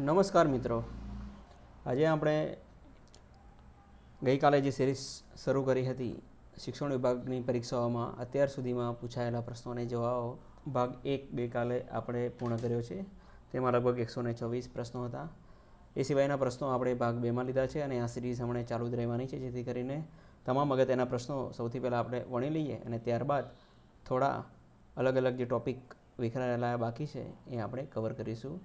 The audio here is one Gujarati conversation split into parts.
નમસ્કાર મિત્રો, આજે આપણે ગઈકાલે જે સિરીઝ શરૂ કરી હતી શિક્ષણ વિભાગની પરીક્ષાઓમાં અત્યાર સુધીમાં પૂછાયેલા પ્રશ્નોને જવાબો ભાગ 1 ગઈકાલે આપણે પૂર્ણ કર્યો છે. તેમાં લગભગ 126 પ્રશ્નો હતા. એ સિવાયના પ્રશ્નો આપણે ભાગ 2માં લીધા છે અને આ સિરીઝ હમણાં ચાલુ જ રહેવાની છે, જેથી કરીને તમામ અગત્યના પ્રશ્નો સૌથી પહેલાં આપણે વણી લઈએ અને ત્યારબાદ થોડા અલગ અલગ જે ટૉપિક વિખરાયેલા બાકી છે એ આપણે કવર કરીશું.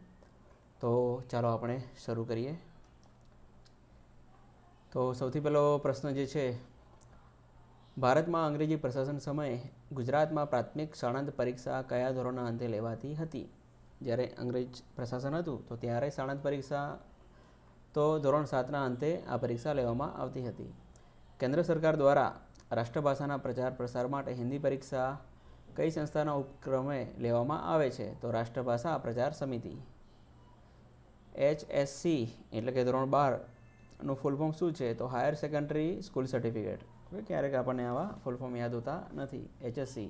તો ચાલો આપણે શરૂ કરીએ. તો સૌથી પહેલો પ્રશ્ન જે છે, ભારતમાં અંગ્રેજી પ્રશાસન સમયે ગુજરાતમાં પ્રાથમિક શાળાંત પરીક્ષા કયા ધોરણના અંતે લેવાતી હતી? જ્યારે અંગ્રેજ પ્રશાસન હતું તો ત્યારે શાળાંત પરીક્ષા તો ધોરણ 7ના અંતે આ પરીક્ષા લેવામાં આવતી હતી. કેન્દ્ર સરકાર દ્વારા રાષ્ટ્રભાષાના પ્રચાર પ્રસાર માટે હિન્દી પરીક્ષા કઈ સંસ્થાના ઉપક્રમે લેવામાં આવે છે? તો રાષ્ટ્રભાષા પ્રચાર સમિતિ. HSC એટલે કે ધોરણ 12નું ફૂલ ફોર્મ શું છે? તો હાયર સેકન્ડરી સ્કૂલ સર્ટિફિકેટ. ક્યારેક આપણને આવા ફૂલ ફોર્મ યાદ હોતા નથી. HSC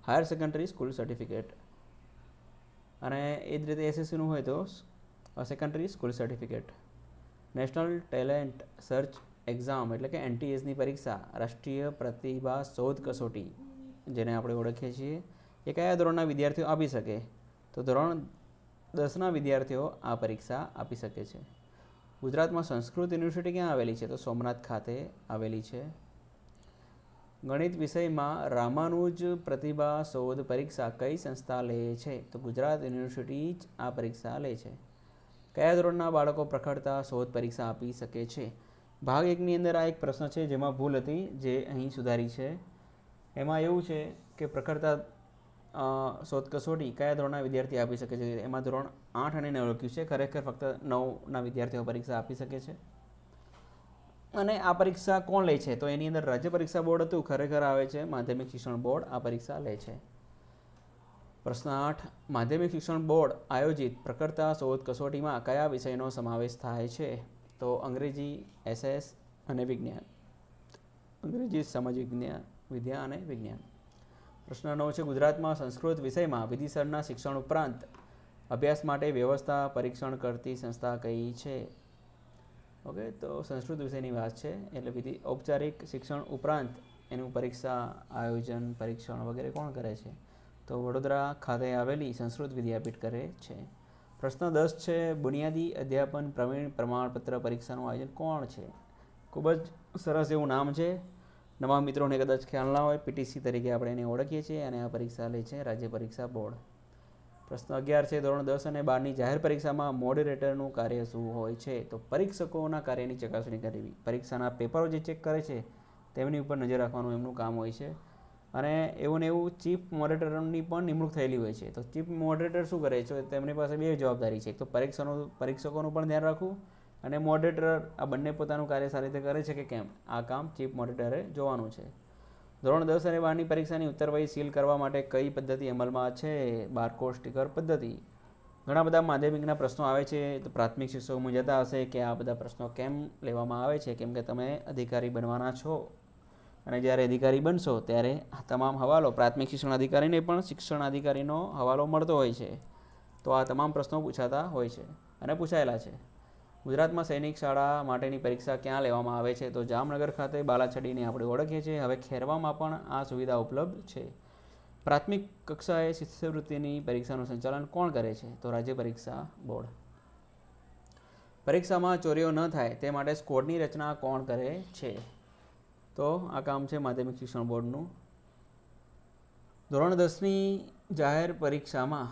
higher secondary school certificate. અને એ જ રીતે SSCનું હોય તો secondary school certificate. National talent search exam એટલે કે NTSની પરીક્ષા રાષ્ટ્રીય પ્રતિભા શોધ કસોટી જેને આપણે ઓળખીએ છીએ, એ કયા ધોરણના વિદ્યાર્થીઓ આપી શકે? તો ધોરણ 10ના વિદ્યાર્થીઓ આ પરીક્ષા આપી શકે છે. ગુજરાતમાં સંસ્કૃત યુનિવર્સિટી ક્યાં આવેલી છે? તો સોમનાથ ખાતે આવેલી છે. ગણિત વિષયમાં રામાનુજ પ્રતિભા શોધ પરીક્ષા કઈ સંસ્થા લે છે? તો ગુજરાત યુનિવર્સિટી જ આ પરીક્ષા લે છે. કયા ધોરણના બાળકો પ્રખરતા શોધ પરીક્ષા આપી શકે છે? ભાગ 1ની અંદર આ એક પ્રશ્ન છે જેમાં ભૂલ હતી, જે અહીં સુધારી છે. એમાં એવું છે કે પ્રખરતા શોધ કસોટી કયા ધોરણના વિદ્યાર્થી આપી શકે છે? એમાં ધોરણ 8 અને 9 લખ્યું છે. ખરેખર ફક્ત 9ના વિદ્યાર્થીઓ પરીક્ષા આપી શકે છે. અને આ પરીક્ષા કોણ લે છે? તો એની અંદર રાજ્ય પરીક્ષા બોર્ડ હતું, ખરેખર આવે છે માધ્યમિક શિક્ષણ બોર્ડ આ પરીક્ષા લે છે. પ્રશ્ન 8, માધ્યમિક શિક્ષણ બોર્ડ આયોજિત પ્રખરતા શોધ કસોટીમાં કયા વિષયનો સમાવેશ થાય છે? તો અંગ્રેજી, SS અને વિજ્ઞાન. અંગ્રેજી, સામાજિક વિદ્યા અને વિજ્ઞાન. પ્રશ્ન 9 છે, ગુજરાતમાં સંસ્કૃત વિષયમાં વિધિસરના શિક્ષણ ઉપરાંત અભ્યાસ માટે વ્યવસ્થા પરીક્ષણ કરતી સંસ્થા કઈ છે? ઓકે, તો સંસ્કૃત વિષયની વાત છે એટલે ઔપચારિક શિક્ષણ ઉપરાંત એનું પરીક્ષા આયોજન પરીક્ષણ વગેરે કોણ કરે છે? તો વડોદરા ખાતે આવેલી સંસ્કૃત વિદ્યાપીઠ કરે છે. પ્રશ્ન 10 છે, બુનિયાદી અધ્યાપન પ્રવીણ પ્રમાણપત્ર પરીક્ષાનું આયોજન કોણ છે? ખૂબ જ સરસ એવું નામ છે. નવા મિત્રોને કદાચ ખ્યાલ ના હોય, PTC તરીકે આપણે એને ઓળખીએ છીએ અને આ પરીક્ષા લે છે રાજ્ય પરીક્ષા બોર્ડ. પ્રશ્ન 11 છે, ધોરણ 10 અને 12ની જાહેર પરીક્ષામાં મોડરેટરનું કાર્ય શું હોય છે? તો પરીક્ષકોના કાર્યની ચકાસણી કરવી. પરીક્ષાના પેપરો જે ચેક કરે છે તેમની ઉપર નજર રાખવાનું એમનું કામ હોય છે. અને એવું ને એવું ચીફ મોડરેટરની પણ નિમણૂક થયેલી હોય છે. તો ચીફ મોડરેટર શું કરે છે? તેમની પાસે બે જવાબદારી છે. એક તો પરીક્ષકોનું પણ ધ્યાન રાખવું અને મોડરેટર આ બંને પોતાનું કાર્ય સારી રીતે કરે છે કે કેમ, આ કામ ચીફ મોડરેટરે જોવાનું છે. ધોરણ 10 અને 12ની પરીક્ષાની ઉત્તરવહી સીલ કરવા માટે કઈ પદ્ધતિ અમલમાં છે? બારકોડ સ્ટીકર પદ્ધતિ. ઘણા બધા માધ્યમિકના પ્રશ્નો આવે છે, તો પ્રાથમિક શિક્ષકો મૂંઝાતા હશે કે આ બધા પ્રશ્નો કેમ લેવામાં આવે છે. કેમ કે તમે અધિકારી બનવાના છો અને જ્યારે અધિકારી બનશો ત્યારે આ તમામ હવાલો પ્રાથમિક શિક્ષણ અધિકારીને પણ શિક્ષણ અધિકારીનો હવાલો મળતો હોય છે. તો આ તમામ પ્રશ્નો પૂછાતા હોય છે અને પૂછાયેલા છે. ગુજરાતમાં સૈનિક શાળા માટેની પરીક્ષા ક્યાં લેવામાં આવે છે? તો જામનગર ખાતે બાલાછડીને આપણે ઓળખીએ છીએ. હવે ખેરવામાં પણ આ સુવિધા ઉપલબ્ધ છે. પ્રાથમિક કક્ષાએ શિષ્યવૃત્તિની પરીક્ષાનું સંચાલન કોણ કરે છે? તો રાજ્ય પરીક્ષા બોર્ડ. પરીક્ષામાં ચોરીઓ ન થાય તે માટે સ્કોડની રચના કોણ કરે છે? તો આ કામ છે માધ્યમિક શિક્ષણ બોર્ડનું. ધોરણ 10ની જાહેર પરીક્ષામાં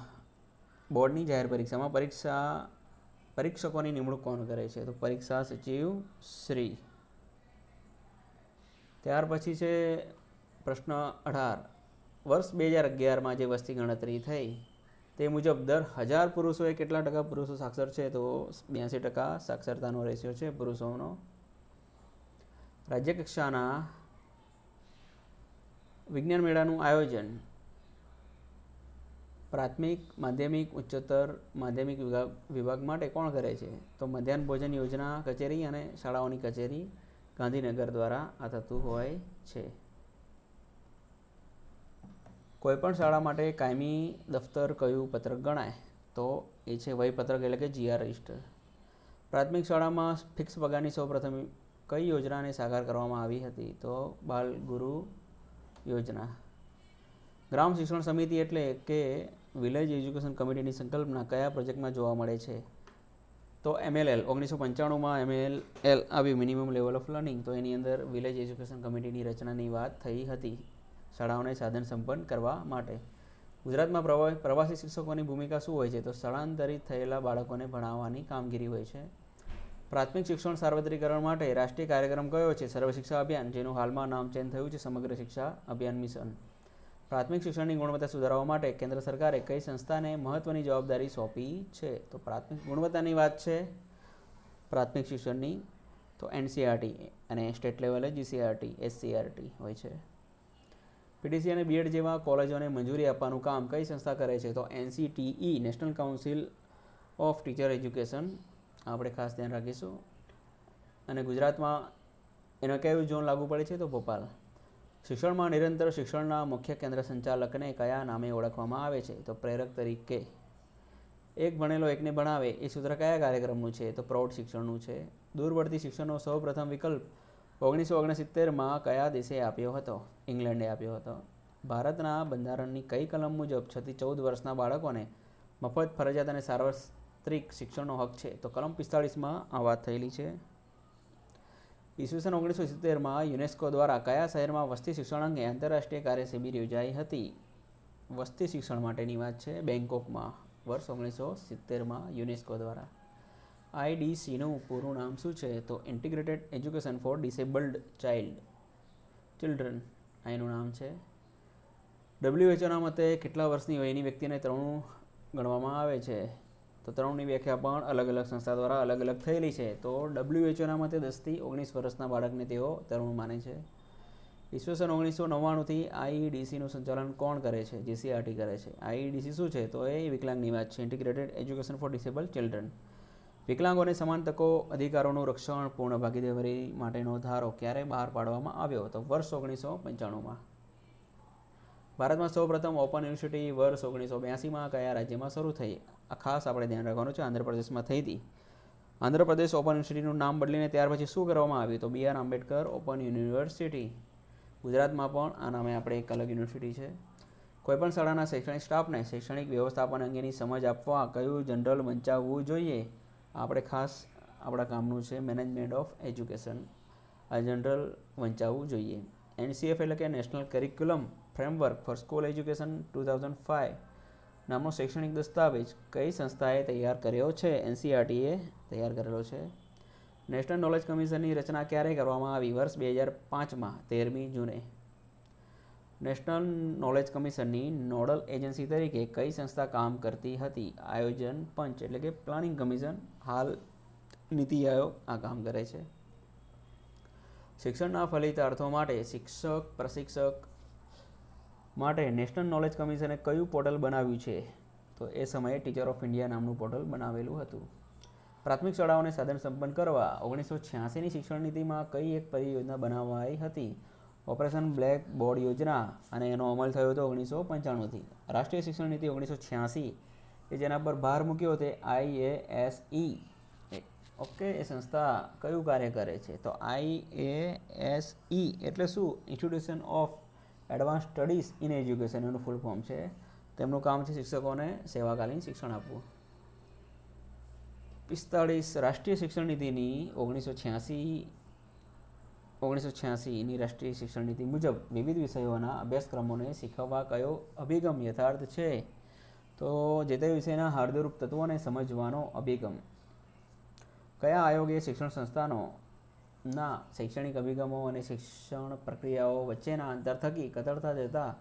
બોર્ડની જાહેર પરીક્ષામાં પરીક્ષકોની નિમણૂક કોણ કરે છે? તો પરીક્ષા સચિવ શ્રી. ત્યાર પછી છે પ્રશ્ન 18, વર્ષ 2011માં જે વસ્તી ગણતરી થઈ તે મુજબ દર 1000 પુરુષોએ કેટલા ટકા પુરુષો સાક્ષર છે? તો 82% સાક્ષરતાનો રેશિયો છે પુરુષોનો. રાજ્ય કક્ષાના વિજ્ઞાન મેળાનું આયોજન પ્રાથમિક, માધ્યમિક, ઉચ્ચતર માધ્યમિક વિભાગ માટે કોણ કરે છે? તો મધ્યાહન ભોજન યોજના કચેરી અને શાળાઓની કચેરી ગાંધીનગર દ્વારા આ થતું હોય છે. કોઈપણ શાળા માટે કાયમી દફતર કયું પત્રક ગણાય? તો એ છે વહીપત્રક એટલે કે GR રજિસ્ટર. પ્રાથમિક શાળામાં ફિક્સ પગારની સૌપ્રથમ કઈ યોજનાને સાકાર કરવામાં આવી હતી? તો બાલ ગુરુ યોજના. ગ્રામ શિક્ષણ સમિતિ એટલે કે વિલેજ એજ્યુકેશન કમિટીની સંકલ્પના કયા પ્રોજેક્ટમાં જોવા મળે છે? તો MLL 1995માં MLL આવ્યું, મિનિમમ લેવલ ઓફ લર્નિંગ. તો એની અંદર વિલેજ એજ્યુકેશન કમિટીની રચનાની વાત થઈ હતી શાળાઓને સાધન સંપન્ન કરવા માટે. ગુજરાતમાં પ્રવાસી શિક્ષકોની ભૂમિકા શું હોય છે? તો સ્થળાંતરિત થયેલા બાળકોને ભણાવવાની કામગીરી હોય છે. પ્રાથમિક શિક્ષણ સાર્વત્રિકરણ માટે રાષ્ટ્રીય કાર્યક્રમ કયો છે? સર્વ શિક્ષા અભિયાન, જેનું હાલમાં નામ ચેન્જ થયું છે સમગ્ર શિક્ષા અભિયાન મિશન. પ્રાથમિક શિક્ષણની ગુણવત્તા સુધારવા માટે કેન્દ્ર સરકારે કઈ સંસ્થાને મહત્વની જવાબદારી સોંપી છે? તો પ્રાથમિક ગુણવત્તાની વાત છે પ્રાથમિક શિક્ષણની, તો NCERT, અને સ્ટેટ લેવલે GCERT, SCERT હોય છે. PTC અને B.Ed જેવા કોલેજોને મંજૂરી આપવાનું કામ કઈ સંસ્થા કરે છે? તો NCTE, national council of teacher education. આપણે ખાસ ધ્યાન રાખીશું. અને ગુજરાતમાં એનો કયું ઝોન લાગુ પડે છે? તો ભોપાલ. શિક્ષણમાં નિરંતર શિક્ષણના મુખ્ય કેન્દ્ર સંચાલકને કયા નામે ઓળખવામાં આવે છે? તો પ્રેરક તરીકે. એક ભણેલો એકને ભણાવે એ સૂત્ર કયા કાર્યક્રમનું છે? તો પ્રૌઢ શિક્ષણનું છે. દૂરવર્તી શિક્ષણનો સૌપ્રથમ વિકલ્પ 1969માં કયા દેશે આપ્યો હતો? ઇંગ્લેન્ડે આપ્યો હતો. ભારતના બંધારણની કઈ કલમ મુજબ 6 થી 14 વર્ષના બાળકોને મફત, ફરજિયાત અને સાર્વત્રિક શિક્ષણનો હક છે? તો કલમ 45માં આ વાત થયેલી છે. ઈસવીસન 1970માં યુનેસ્કો દ્વારા કયા શહેરમાં વસ્તી શિક્ષણ અંગે આંતરરાષ્ટ્રીય કાર્યશિબિર યોજાઈ હતી? વસ્તી શિક્ષણ માટેની વાત છે બેંકોકમાં વર્ષ 1970માં યુનેસ્કો દ્વારા. IDCનું પૂરું નામ શું છે? તો integrated education for disabled children એનું નામ છે. WHOના મતે કેટલા વર્ષની વયની વ્યક્તિને તરુણ ગણવામાં આવે છે? તો તરુણની વ્યાખ્યા પણ અલગ અલગ સંસ્થા દ્વારા અલગ અલગ થયેલી છે. તો WHOના મતે 10 થી 19 વર્ષના બાળકને તેઓ તરુણ માને છે. ઈસવીસન 1999થી IEDCનું સંચાલન કોણ કરે છે? GCERT કરે છે. IEDC શું છે? તો એ વિકલાંગની વાત છે, integrated education for disabled children. વિકલાંગોને સમાન તકો અધિકારોનું રક્ષણ પૂર્ણ ભાગીદારી માટેનો ધારો ક્યારે બહાર પાડવામાં આવ્યો? તો વર્ષ 1995માં. ભારતમાં સૌપ્રથમ ઓપન યુનિવર્સિટી વર્ષ 1982માં કયા રાજ્યમાં શરૂ થઈ? આ ખાસ આપણે ધ્યાન રાખવાનું છે, આંધ્રપ્રદેશમાં થઈ હતી. આંધ્રપ્રદેશ ઓપન યુનિવર્સિટીનું નામ બદલીને ત્યાર પછી શું કરવામાં આવ્યું? તો BR આંબેડકર ઓપન યુનિવર્સિટી. ગુજરાતમાં પણ આ નામે આપણે એક અલગ યુનિવર્સિટી છે. કોઈપણ શાળાના શૈક્ષણિક સ્ટાફને શૈક્ષણિક વ્યવસ્થાપન અંગેની સમજ આપવા કયું જનરલ વંચાવવું જોઈએ? આપણે ખાસ આપણા કામનું છે મેનેજમેન્ટ ઓફ એજ્યુકેશન. આ જનરલ વંચાવવું જોઈએ. NCF એટલે કે national curriculum framework for school education 2005 નામનો શૈક્ષણિક દસ્તાવેજ કઈ સંસ્થાએ તૈયાર કર્યો છે? NCERTએ તૈયાર કરેલો છે. નેશનલ નોલેજ કમિશનની રચના ક્યારે કરવામાં આવી? વર્ષ 2005માં 13મી જૂને. નેશનલ નોલેજ કમિશનની નોડલ એજન્સી તરીકે કઈ સંસ્થા કામ કરતી હતી? આયોજન પંચ એટલે કે પ્લાનિંગ કમિશન. હાલ નીતિ આયોગ આ કામ કરે છે. શિક્ષણના ફલિતાર્થો માટે શિક્ષક પ્રશિક્ષક માટે નેશનલ નોલેજ કમિશને કયું પોર્ટલ બનાવ્યું છે? તો એ સમયે ટીચર ઓફ ઇન્ડિયા નામનું પોર્ટલ બનાવેલું હતું. પ્રાથમિક શાળાઓને સાધન સંપન્ન કરવા 1986ની શિક્ષણ નીતિમાં કઈ એક પરિયોજના બનાવાઈ હતી? ઓપરેશન બ્લેક બોર્ડ યોજના, અને એનો અમલ થયો હતો 1995થી. રાષ્ટ્રીય શિક્ષણ નીતિ 1986 કે જેના પર ભાર મૂક્યો તે IASE. ઓકે, એ સંસ્થા કયું કાર્ય કરે છે? તો IASE એટલે શું? Institution of advance studies in education એનું ફૂલ ફોર્મ છે. તેમનું કામ છે શિક્ષકોને સેવાકાલીન શિક્ષણ આપવું. 45 રાષ્ટ્રીય શિક્ષણ નીતિની 1986ની રાષ્ટ્રીય શિક્ષણ નીતિ મુજબ વિવિધ વિષયોના અભ્યાસક્રમોને શીખવવા કયો અભિગમ યથાર્થ છે? તો જે તે વિષયના હાર્દરૂપ તત્વોને સમજવાનો અભિગમ. કયા આયોગે શિક્ષણ સંસ્થાનોના શૈક્ષણિક અભિગમો અને શિક્ષણ પ્રક્રિયાઓ વચ્ચેના અંતર થકી કતરતા જતા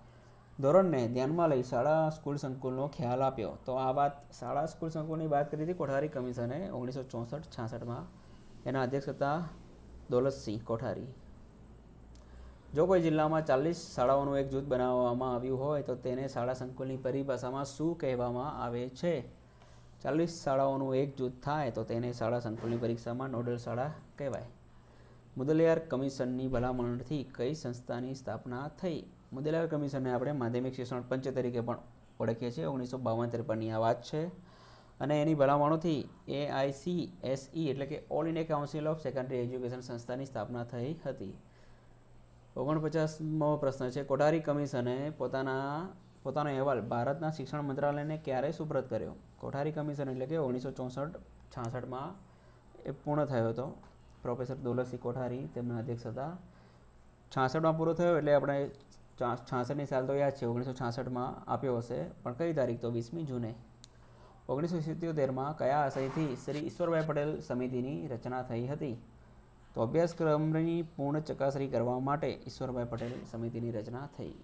ધોરણને ધ્યાનમાં લઈ શાળા સ્કૂલ સંકુલનો ખ્યાલ આપ્યો? તો આ વાત શાળા સ્કૂલ સંકુલની વાત કરી હતી કોઠારી કમિશને 1964-66માં. એના અધ્યક્ષ હતા દૌલતસિંહ કોઠારી. જો કોઈ જિલ્લામાં 40 શાળાઓનું એક જૂથ બનાવવામાં આવ્યું હોય તો તેને શાળા સંકુલની પરિભાષામાં શું કહેવામાં આવે છે? 40 શાળાઓનું એક જૂથ થાય તો તેને શાળા સંકુલની પરીક્ષામાં નોડલ શાળા કહેવાય. મુદલિયાર કમિશનની ભલામણથી કઈ સંસ્થાની સ્થાપના થઈ? મુદલિયાર કમિશનને આપણે માધ્યમિક શિક્ષણ પંચ તરીકે પણ ઓળખીએ છીએ. 1952-53ની આ વાત છે. અને એની ભલામણોથી AICSE એટલે કે all India council of secondary education સંસ્થાની સ્થાપના થઈ હતી. 49મો પ્રશ્ન છે, કોઠારી કમિશને પોતાનો અહેવાલ ભારતના શિક્ષણ મંત્રાલયને ક્યારે સુપ્રત કર્યો? કોઠારી કમિશન એટલે કે 1964-66માં એ પૂર્ણ થયો હતો. પ્રોફેસર દૌલતસિંહ કોઠારી તેમના અધ્યક્ષ હતા. 66માં પૂરો થયો એટલે આપણે 66ની સાલ તો યાદ છે, 1966માં આપ્યો હશે, પણ કઈ તારીખ? તો 20મી જૂને. 1977માં કયા આશયથી શ્રી ઈશ્વરભાઈ પટેલ સમિતિની રચના થઈ હતી? તો અભ્યાસક્રમની પૂર્ણ ચકાસણી કરવા માટે ઈશ્વરભાઈ પટેલ સમિતિની રચના થઈ.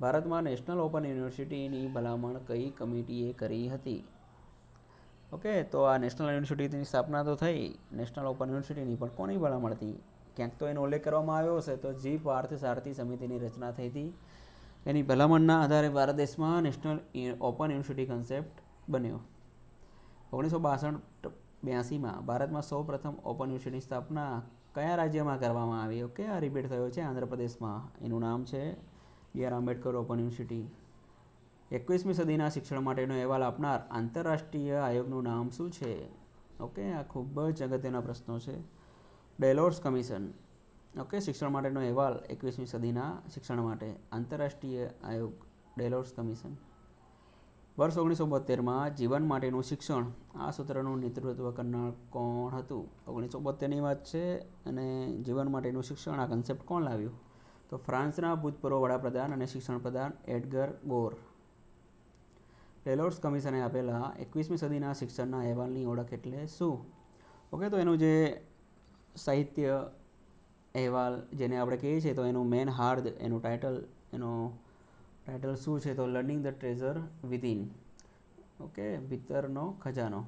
ભારતમાં નેશનલ ઓપન યુનિવર્સિટીની ભલામણ કઈ કમિટીએ કરી હતી? ઓકે, તો આ નેશનલ યુનિવર્સિટીની સ્થાપના તો થઈ, નેશનલ ઓપન યુનિવર્સિટીની, પણ કોની ભલામણ હતી? ક્યાંક તો એનો ઉલ્લેખ કરવામાં આવ્યો હશે, તો જી પાર્થ સારથી સમિતિની રચના થઈ હતી. એની ભલામણના આધારે ભારત દેશમાં નેશનલ ઓપન યુનિવર્સિટી કન્સેપ્ટ બન્યો. 1962-82માં ભારતમાં સૌ પ્રથમ ઓપન યુનિવર્સિટીની સ્થાપના કયા રાજ્યમાં કરવામાં આવી? ઓકે, આ રિપીટ થયો છે આંધ્રપ્રદેશમાં. એનું નામ છે BR આંબેડકર ઓપન યુનિવર્સિટી. 21મી સદીના શિક્ષણ માટેનો અહેવાલ આપનાર આંતરરાષ્ટ્રીય આયોગનું નામ શું છે? ઓકે, આ ખૂબ જ અગત્યના પ્રશ્નો છે. ડેલોર્સ કમિશન. ઓકે, શિક્ષણ માટેનો અહેવાલ 21મી સદીના શિક્ષણ માટે આંતરરાષ્ટ્રીય આયોગ ડેલોર્સ કમિશન. વર્ષ 1972માં જીવન માટેનું શિક્ષણ, આ સૂત્રનું નેતૃત્વ કરનાર કોણ હતું? 1972ની વાત છે, અને જીવન માટેનું શિક્ષણ આ કન્સેપ્ટ કોણ લાવ્યું? તો ફ્રાન્સના ભૂતપૂર્વ વડાપ્રધાન અને શિક્ષણ પ્રધાન એડગર ગોર. ડેલોર્સ કમિશને આપેલા 21મી સદીના શિક્ષણના અહેવાલની ઓળખ એટલે શું? ઓકે, તો એનું જે સાહિત્ય અહેવાલ જેને આપણે કહીએ છીએ, તો એનું મેન હાર્દ, એનું ટાઇટલ શું છે? તો learning the treasure within. Okay, ભીતરનો ખજાનો.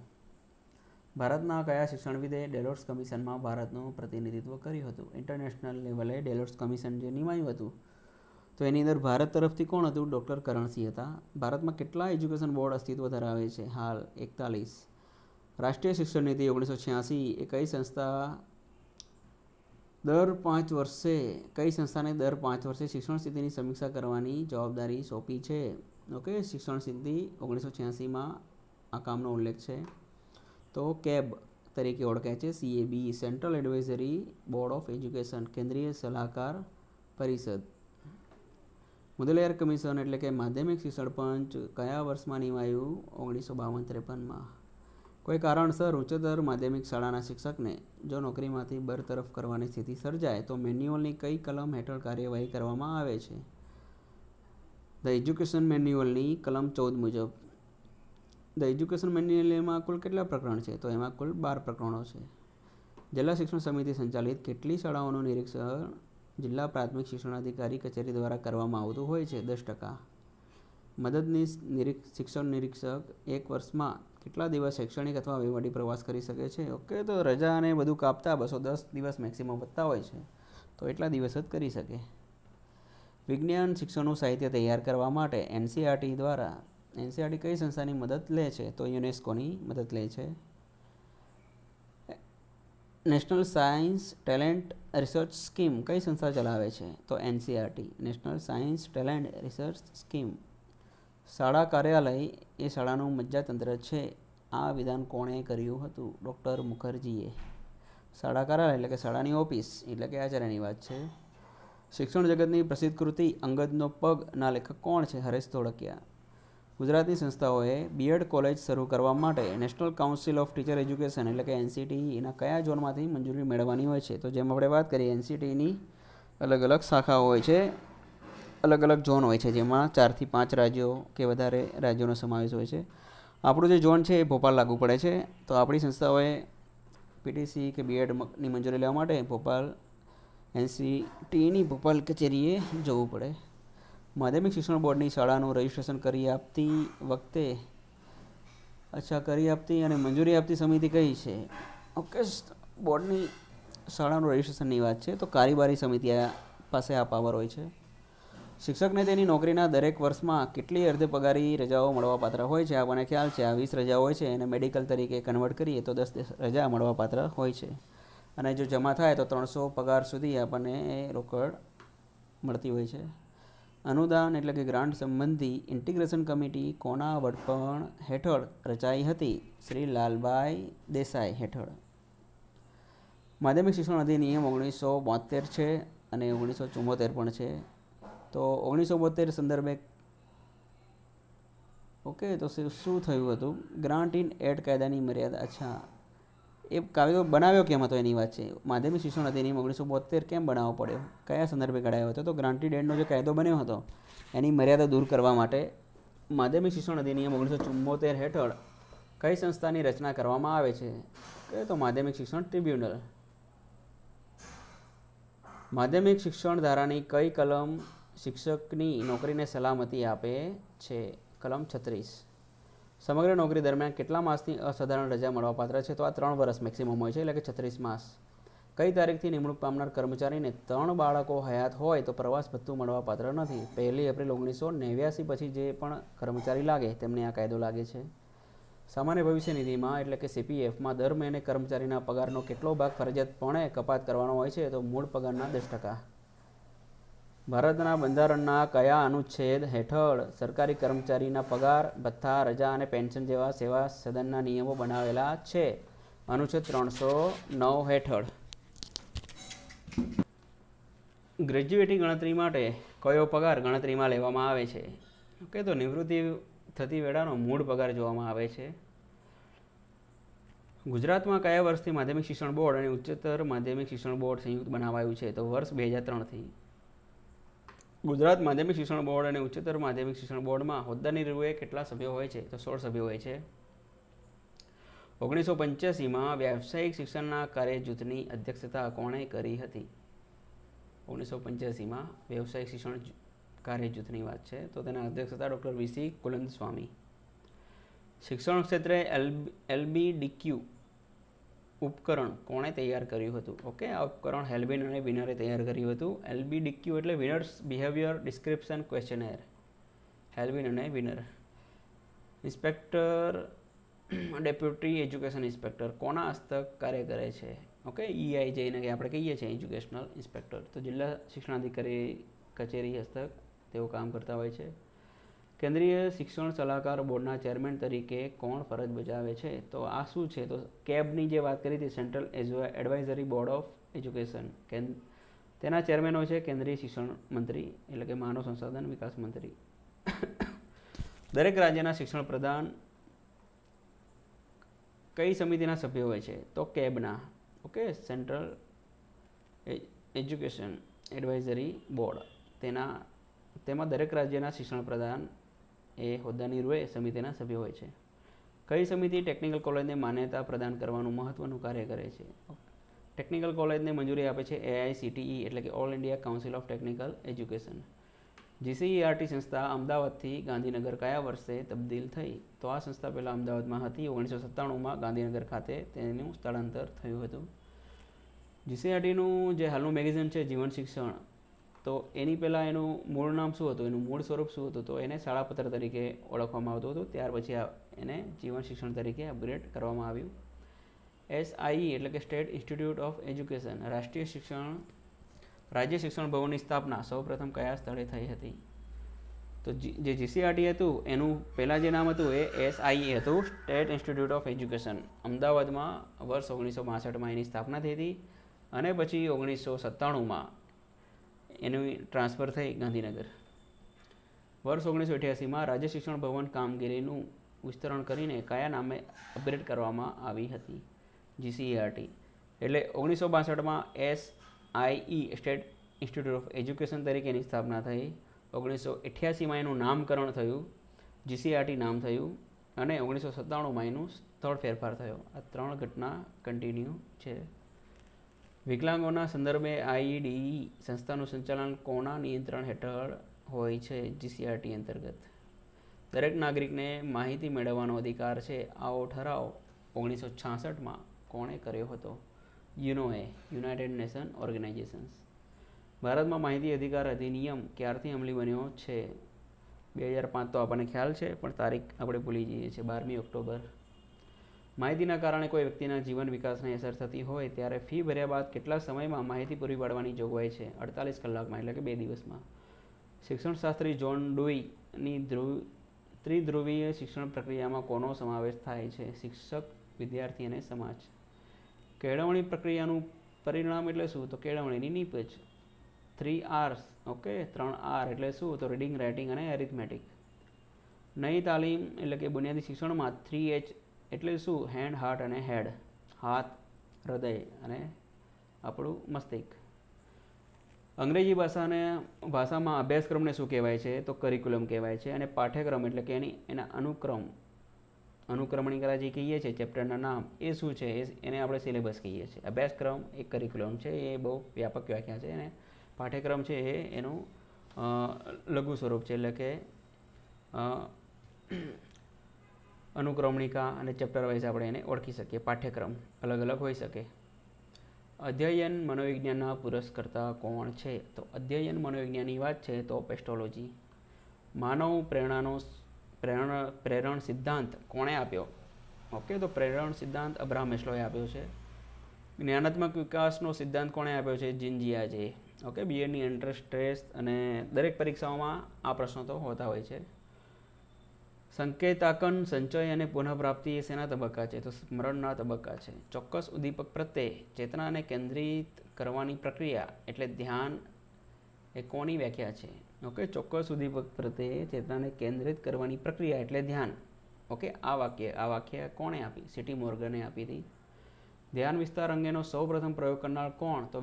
ભારતના કયા શિક્ષણવિદે ડેલોર્સ કમિશનમાં ભારતનું પ્રતિનિધિત્વ કર્યું હતું? ઇન્ટરનેશનલ લેવલે ડેલોર્સ કમિશન જે નિમાયું હતું, તો એની અંદર ભારત તરફથી કોણ હતું? ડૉક્ટર કરણસિંહ હતા. ભારતમાં કેટલા એજ્યુકેશન બોર્ડ અસ્તિત્વ ધરાવે છે? હાલ 41. રાષ્ટ્રીય શિક્ષણ નીતિ 1986 એ કઈ સંસ્થાને દર 5 વર્ષે શિક્ષણ સ્થિતિની સમીક્ષા કરવાની જવાબદારી સોંપી છે? ઓકે, શિક્ષણ સ્થિતિ 1986માં આ કામનો ઉલ્લેખ છે. તો કેબ તરીકે ઓળખાય છે. CAB central advisory board of education, કેન્દ્રીય સલાહકાર પરિષદ. મુદલિયાર કમિશન એટલે કે માધ્યમિક શિક્ષણ પંચ કયા વર્ષમાં નિમાયું? 1952-53માં. કોઈ કારણસર ઉચ્ચતર માધ્યમિક શાળાના શિક્ષકને જો નોકરીમાંથી બરતરફ કરવાની સ્થિતિ સર્જાય તો મેન્યુઅલની કઈ કલમ હેઠળ કાર્યવાહી કરવામાં આવે છે? ધ એજ્યુકેશન મેન્યુઅલની કલમ 14 મુજબ. ધ એજ્યુકેશન મેન્યુઅલમાં કુલ કેટલા પ્રકરણ છે? તો એમાં કુલ 12 પ્રકરણો છે. જિલ્લા શિક્ષણ સમિતિ સંચાલિત કેટલી શાળાઓનું નિરીક્ષણ જિલ્લા પ્રાથમિક શિક્ષણાધિકારી કચેરી દ્વારા કરવામાં આવતું હોય છે? 10%. મદદનીશ શિક્ષણ નિરીક્ષક એક વર્ષમાં કેટલા દિવસ શૈક્ષણિક અથવા વહીવટી પ્રવાસ કરી શકે છે? ઓકે, તો રજા અને બધું કાપતા 210 દિવસ મેક્સિમમ વધતા હોય છે, તો એટલા દિવસ જ કરી શકે. વિજ્ઞાન શિક્ષણનું સાહિત્ય તૈયાર કરવા માટે NCERT કઈ સંસ્થાની મદદ લે છે? તો યુનેસ્કોની મદદ લે છે. National science talent research scheme કઈ સંસ્થા ચલાવે છે? તો NCERT, national science talent research scheme. શાળા કાર્યાલય એ શાળાનું મજ્જાતંત્ર છે, આ વિધાન કોણે કર્યું હતું? ડૉક્ટર મુખર્જીએ. શાળા કાર્યાલય એટલે કે શાળાની ઓફિસ એટલે કે આચાર્યની વાત છે. શિક્ષણ જગતની પ્રસિદ્ધ કૃતિ અંગદનો પગના લેખક કોણ છે? હરેશ ધોળકિયા. ગુજરાતની સંસ્થાઓએ B.Ed કોલેજ શરૂ કરવા માટે national council of teacher education એટલે કે NCTE એના કયા ઝોનમાંથી મંજૂરી મેળવવાની હોય છે? તો જેમ આપણે વાત કરીએ, NCTEની અલગ અલગ શાખાઓ હોય છે, અલગ અલગ ઝોન હોય છે, જેમાં 4 થી 5 રાજ્યો કે વધારે રાજ્યોનો સમાવેશ હોય છે. આપણું જે ઝોન છે એ ભોપાલ લાગુ પડે છે, તો આપણી સંસ્થાઓએ PTC કે B.Edની મંજૂરી લેવા માટે ભોપાલ NCTEની ભોપાલ કચેરીએ જવું પડે. માધ્યમિક શિક્ષણ બોર્ડની શાળાનું રજિસ્ટ્રેશન કરી આપતી અને મંજૂરી આપતી સમિતિ કઈ છે? ઓકે, બોર્ડની શાળાનું રજિસ્ટ્રેશનની વાત છે, તો કારોબારી સમિતિ પાસે આ પાવર હોય છે. શિક્ષકને તેની નોકરીના દરેક વર્ષમાં કેટલી અર્ધ પગારી રજાઓ મળવાપાત્ર હોય છે? આપણને ખ્યાલ છે, 20 રજા હોય છે, એને મેડિકલ તરીકે કન્વર્ટ કરીએ તો 10 રજા મળવાપાત્ર હોય છે, અને જો જમા થાય તો 300 પગાર સુધી આપણને રોકડ મળતી હોય છે. અનુદાન એટલે કે ગ્રાન્ટ સંબંધી ઇન્ટિગ્રેશન કમિટી કોના વડપણ હેઠળ રચાઈ હતી? શ્રી લાલભાઈ દેસાઈ હેઠળ. માધ્યમિક શિક્ષણ અધિનિયમ 1972 છે અને 1974 પણ છે. તો 1972 સંદર્ભે ઓકે, તો શું થયું હતું? ગ્રાન્ટ ઇન એડ કાયદાની મર્યાદા. અચ્છા, એ કાયદો બનાવ્યો કેમ હતો એની વાત છે. માધ્યમિક શિક્ષણ અધિનિયમ 1972 કેમ બનાવવો પડ્યો? કયા સંદર્ભે ઘડાયો હતો? તો ગ્રાન્ટેડ એડનો જે કાયદો બન્યો હતો એની મર્યાદા દૂર કરવા માટે માધ્યમિક શિક્ષણ અધિનિયમ 1974 હેઠળ કઈ સંસ્થાની રચના કરવામાં આવે છે? તો માધ્યમિક શિક્ષણ ટ્રિબ્યુનલ. માધ્યમિક શિક્ષણ ધારાની કઈ કલમ શિક્ષકની નોકરીને સલામતી આપે છે? કલમ 36. સમગ્ર નોકરી દરમિયાન કેટલા માસની અસાધારણ રજા મળવાપાત્ર છે? તો આ 3 વર્ષ મેક્સિમમ હોય છે, એટલે કે 36 માસ. કઈ તારીખથી નિમણૂક પામનાર કર્મચારીને 3 બાળકો હયાત હોય તો પ્રવાસ ભથ્થું મળવાપાત્ર નથી? 1 એપ્રિલ 1989 પછી જે પણ કર્મચારી લાગે તેમને આ કાયદો લાગે છે. સામાન્ય ભવિષ્ય નિધિમાં એટલે કે CPFમાં દર મહિને કર્મચારીના પગારનો કેટલો ભાગ ફરજિયાતપણે કપાત કરવાનો હોય છે? તો મૂળ પગારના 10%. ભારતના બંધારણના કયા અનુચ્છેદ હેઠળ સરકારી કર્મચારીના પગાર, ભથ્થા, રજા અને પેન્શન જેવા સેવા સદનના નિયમો બનાવેલા છે? અનુચ્છેદ 309 હેઠળ. ગ્રેજ્યુએટી ગણતરી માટે કયો પગાર ગણતરીમાં લેવામાં આવે છે? ઓકે, તો નિવૃત્તિ થતી વેળાનો મૂળ પગાર જોવામાં આવે છે. ગુજરાતમાં કયા વર્ષથી માધ્યમિક શિક્ષણ બોર્ડ અને ઉચ્ચતર માધ્યમિક શિક્ષણ બોર્ડ સંયુક્ત બનાવાયું છે? તો વર્ષ 2003થી. ગુજરાત માધ્યમિક શિક્ષણ બોર્ડ અને ઉચ્ચતર માધ્યમિક શિક્ષણ બોર્ડમાં હોદ્દાની રૂએ કેટલા સભ્યો હોય છે? તો 16 સભ્યો હોય છે. 1985માં વ્યાવસાયિક શિક્ષણના કાર્ય જૂથની અધ્યક્ષતા કોણે કરી હતી? 1985માં વ્યવસાયિક શિક્ષણ કાર્ય જૂથની વાત છે, તો તેના અધ્યક્ષતા ડૉક્ટર VC કુલંદસ્વામી. શિક્ષણ ક્ષેત્રે LBDQ ઉપકરણ કોણે તૈયાર કર્યું હતું? ઓકે, આ ઉપકરણ હેલ્બિન અને વિનરે તૈયાર કર્યું હતું. LBDQ એટલે વિનર્સ બિહેવિયર ડિસ્ક્રિપ્શન ક્વેશ્ચનર. હેલ્બિન અને winner. Inspector deputy education inspector કોના હસ્તક કાર્ય કરે છે? ઓકે, EI જઈને કે આપણે કહીએ છીએ એજ્યુકેશનલ ઇન્સ્પેક્ટર, તો જિલ્લા શિક્ષણાધિકારી કચેરી હસ્તક તેઓ કામ કરતા હોય છે. કેન્દ્રીય શિક્ષણ સલાહકાર બોર્ડના ચેરમેન તરીકે કોણ ફરજ બજાવે છે? તો આ શું છે? તો કેબની જે વાત કરી હતી, central advisory board of education, તેના ચેરમેન હોય છે કેન્દ્રીય શિક્ષણ મંત્રી એટલે કે માનવ સંસાધન વિકાસ મંત્રી. દરેક રાજ્યના શિક્ષણ પ્રધાન કઈ સમિતિના સભ્યો હોય છે? તો કેબના. Okay, central education advisory board, તેમાં દરેક રાજ્યના શિક્ષણ પ્રધાન એ હોદ્દાની રૂએ સમિતિના સભ્યો હોય છે. કઈ સમિતિ ટેકનિકલ કોલેજને માન્યતા પ્રદાન કરવાનું મહત્વનું કાર્ય કરે છે? ટેકનિકલ કોલેજને મંજૂરી આપે છે AICTE એટલે કે all India council of technical education. GCERT સંસ્થા અમદાવાદથી ગાંધીનગર કયા વર્ષે તબદીલ થઈ? તો આ સંસ્થા પહેલાં અમદાવાદમાં હતી. 1997માં ગાંધીનગર ખાતે તેનું સ્થળાંતર થયું હતું. GCERTનું જે હાલનું મેગેઝિન છે જીવન શિક્ષણ, તો એની પહેલાં એનું મૂળ નામ શું હતું, એનું મૂળ સ્વરૂપ શું હતું? તો એને શાળાપત્ર તરીકે ઓળખવામાં આવતું હતું. ત્યાર પછી એને જીવન શિક્ષણ તરીકે અપગ્રેડ કરવામાં આવ્યું. SIE એટલે કે સ્ટેટ ઇન્સ્ટિટ્યૂટ ઓફ એજ્યુકેશન, રાજ્ય શિક્ષણ ભવનની સ્થાપના સૌપ્રથમ કયા સ્થળે થઈ હતી? તો જે GCERT હતું એનું પહેલાં જે નામ હતું એ SIE હતું, સ્ટેટ ઇન્સ્ટિટ્યૂટ ઓફ એજ્યુકેશન. અમદાવાદમાં વર્ષ 1962માં એની સ્થાપના થઈ હતી અને પછી 1997માં એનું ટ્રાન્સફર થઈ ગાંધીનગર. વર્ષ 1988માં રાજ્ય શિક્ષણ ભવન કામગીરીનું વિસ્તરણ કરીને કયા નામે અપગ્રેડ કરવામાં આવી હતી? GCERT. એટલે 1962માં SIE state institute of education તરીકે એની સ્થાપના થઈ. 1988માં એનું નામકરણ થયું, GCERT નામ થયું, અને 1997માં એનું સ્થળ ફેરફાર થયો. આ 3 ઘટના કન્ટિન્યુ છે. વિકલાંગોના સંદર્ભે IEDE સંસ્થાનું સંચાલન કોના નિયંત્રણ હેઠળ હોય છે? GCERT અંતર્ગત. દરેક નાગરિકને માહિતી મેળવવાનો અધિકાર છે, આવો ઠરાવ 1966માં કોણે કર્યો હતો? યુનોએ, યુનાઇટેડ નેશન ઓર્ગેનાઇઝેશન્સ. ભારતમાં માહિતી અધિકાર અધિનિયમ ક્યારથી અમલી બન્યો છે? 2005 તો આપણને ખ્યાલ છે, પણ તારીખ આપણે ભૂલી જઈએ છીએ, 12મી ઓક્ટોબર. માહિતીના કારણે કોઈ વ્યક્તિના જીવન વિકાસને અસર થતી હોય ત્યારે ફી ભર્યા બાદ કેટલા સમયમાં માહિતી પૂરી પાડવાની જોગવાઈ છે? 48 કલાકમાં એટલે કે 2 દિવસમાં. શિક્ષણશાસ્ત્રી જોન ડુઈની ત્રિધ્રુવીય શિક્ષણ પ્રક્રિયામાં કોનો સમાવેશ થાય છે? શિક્ષક, વિદ્યાર્થી અને સમાજ. કેળવણી પ્રક્રિયાનું પરિણામ એટલે શું? તો કેળવણીની નીપજ. 3 R's, ઓકે, 3 R એટલે શું? તો રીડિંગ, રાઇટિંગ અને એરિથમેટિક. નઈ તાલીમ એટલે કે બુનિયાદી શિક્ષણમાં 3H એટલે શું? હેન્ડ, હાર્ટ અને હેડ. હાથ, હૃદય અને આપણું મસ્તિષ્ક. અંગ્રેજી ભાષામાં અભ્યાસક્રમને શું કહેવાય છે? તો કરિક્યુલમ કહેવાય છે. અને પાઠ્યક્રમ એટલે કે એના અનુક્રમણિકા જે કહીએ છીએ ચેપ્ટરના નામ, એ શું છે? એને આપણે સિલેબસ કહીએ છીએ. અભ્યાસક્રમ એક કરિક્યુલમ છે, એ બહુ વ્યાપક વ્યાખ્યા છે. અને પાઠ્યક્રમ છે એ એનું લઘુ સ્વરૂપ છે, એટલે કે અનુક્રમણિકા અને ચેપ્ટર વાઇઝ આપણે એને ઓળખી શકીએ. પાઠ્યક્રમ અલગ અલગ હોઈ શકે. અધ્યયન મનોવિજ્ઞાનના પુરસ્કર્તા કોણ છે? તો અધ્યયન મનોવિજ્ઞાનની વાત છે તો પેસ્ટોલોજી. માનવ પ્રેરણ સિદ્ધાંત કોણે આપ્યો? ઓકે, તો પ્રેરણ સિદ્ધાંત અબ્રાહમ મેસ્લોએ આપ્યો છે. જ્ઞાનાત્મક વિકાસનો સિદ્ધાંત કોણે આપ્યો છે? જીન પિયાજે. ઓકે, બીએડની એન્ટ્રન્સ ટેસ્ટ અને દરેક પરીક્ષાઓમાં આ પ્રશ્નો તો હોતા હોય છે. સંકેતાંકન, સંચય અને પુનઃપ્રાપ્તિ એ શેના તબક્કા છે? તો સ્મરણના તબક્કા છે. ચોક્કસ ઉદ્દીપક પ્રત્યે ચેતનાને કેન્દ્રિત કરવાની પ્રક્રિયા એટલે ધ્યાન એ કોની વ્યાખ્યા છે? ઓકે, ચોક્કસ ઉદ્દીપક પ્રત્યે ચેતનાને કેન્દ્રિત કરવાની પ્રક્રિયા એટલે ધ્યાન. ઓકે, આ વાક્ય કોણે આપી? સીટી મોર્ગને આપી હતી. ધ્યાન વિસ્તાર અંગેનો સૌપ્રથમ પ્રયોગ કરનાર કોણ? તો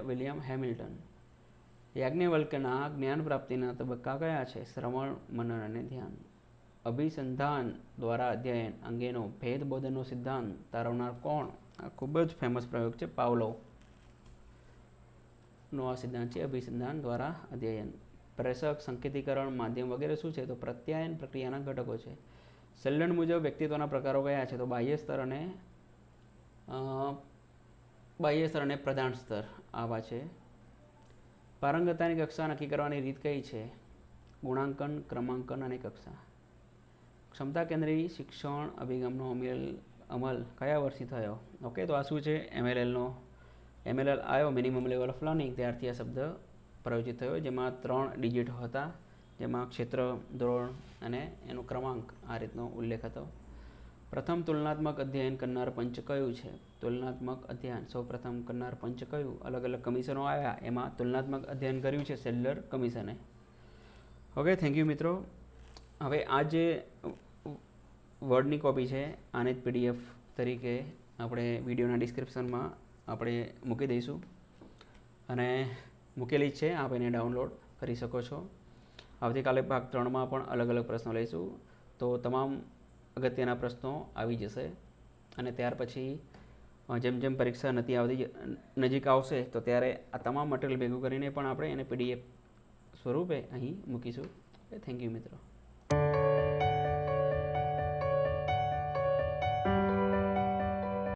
વિલિયમ હેમિલ્ટન. યાજ્ઞવલ્ક્યના જ્ઞાન પ્રાપ્તિના તબક્કા કયા છે? શ્રવણ, મનન અને ધ્યાન. અભિસંધાન દ્વારા અધ્યયન અંગેનો ભેદબોધનનો સિદ્ધાંત તારવનાર કોણ? આ ખૂબ જ ફેમસ પ્રયોગ છે, પાવલોવનો આ સિદ્ધાંત છે, અભિસંધાન દ્વારા અધ્યયન. પ્રેષક, સંકેતીકરણ, માધ્યમ વગેરે શું છે? તો પ્રત્યાયન પ્રક્રિયાના ઘટકો છે. સેલ્ડન મુજબ વ્યક્તિત્વના પ્રકારો કયા છે? તો બાહ્ય સ્તર અને પ્રધાન સ્તર આવા છે. પારંગતતાની કક્ષા નક્કી કરવાની રીત કઈ છે? ગુણાંકન, ક્રમાંકન અને કક્ષા. ક્ષમતા કેન્દ્રી શિક્ષણ અભિગમનો અમલ કયા વર્ષથી થયો? ઓકે, તો આ શું છે? MLL આવ્યો, મિનિમમ લેવલ ઓફ લર્નિંગ, ત્યારથી આ શબ્દ પ્રયોજિત થયો, જેમાં 3 ડિજિટ હતા, જેમાં ક્ષેત્ર, ધોરણ અને એનો ક્રમાંક આ રીતનો ઉલ્લેખ હતો. પ્રથમ તુલનાત્મક અધ્યયન કરનાર પંચ કયું છે? તુલનાત્મક અધ્યયન સૌ પ્રથમ કરનાર પંચ કયું? અલગ અલગ કમિશનો આવ્યા, એમાં તુલનાત્મક અધ્યયન કર્યું છે સેલ્ડર કમિશને. ઓકે, થેન્ક યુ મિત્રો. હવે આ જે વર્ડની કોપી છે આને જ PDF તરીકે આપણે વિડીયોના ડિસ્ક્રિપ્શનમાં આપણે મૂકી દઈશું, અને મૂકેલી જ છે, આપ એને ડાઉનલોડ કરી શકો છો. આવતીકાલે ભાગ 3માં પણ અલગ અલગ પ્રશ્નો લઈશું, તો તમામ અગત્યના પ્રશ્નો આવી જશે. અને ત્યાર પછી જેમ જેમ પરીક્ષા નજીક આવશે તો ત્યારે આ તમામ મટીરિયલ ભેગું કરીને પણ આપણે એને PDF સ્વરૂપે અહીં મૂકીશું. થેન્ક યુ મિત્રો.